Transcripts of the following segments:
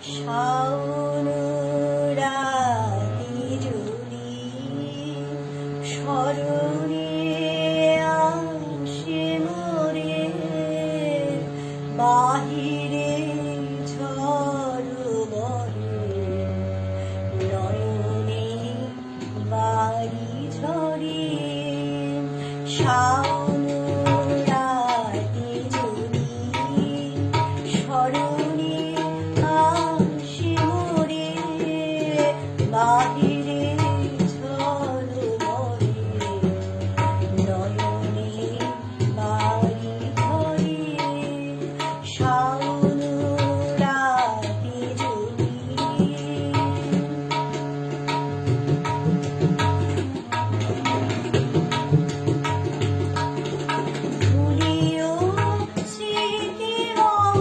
শাওন রাতি যদি স্মরণে আসে মোরে, বাহিরে ঝড় বহে, নয়নে বাড়ি ঝরে। শাওন রাতি যদি স্মরণে আসে মোরে, বাহিরে ঝড় বহে, নয়নে বাড়ি ঝরে। শাওন রাতি যদি ভুলিও স্মৃতি রঙ,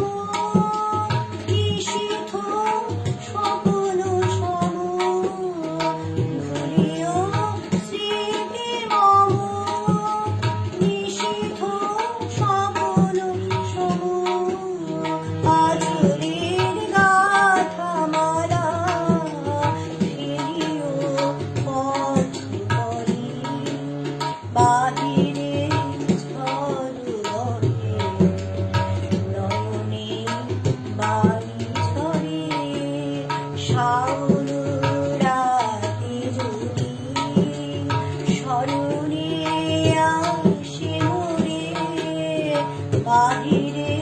নিশীথ স্বপ্ন সম। ভুলিও স্মৃতি রঙ, নিশীথ স্বপ্ন সম। আঁচলের গাঁথা মালা ফেলিও পথ ভরি, বাহিরে ঝড় বহে, নয়নে বাড়ি ঝরে। শাওন রাতি যদি স্মরণে আসে মোরে, বাহিরে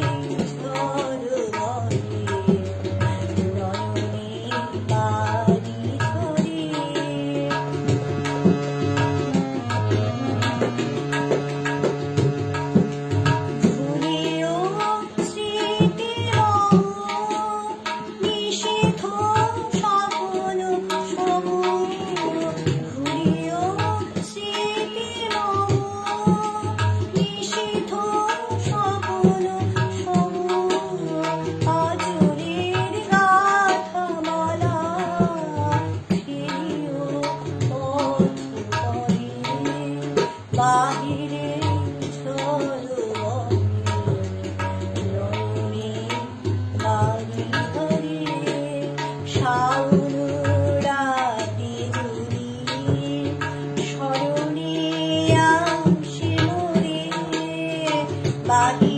ঝড় বহে, নয়নে বাড়ি ঝরে। ভুলিও স্মৃতি রঙ, নিশীথ স্বপ্ন সম। ভুলিও স্মৃতি রঙ, নিশীথ স্বপ্ন সম। আঁচলের গাঁথা মালা ফেলিও পথ ভরি, বাহিরে ঝড় বহে, নয়নে বাড়ি ঝরে। শাওন রাতি যদি স্মরণে আসে মোরে, বাহিরে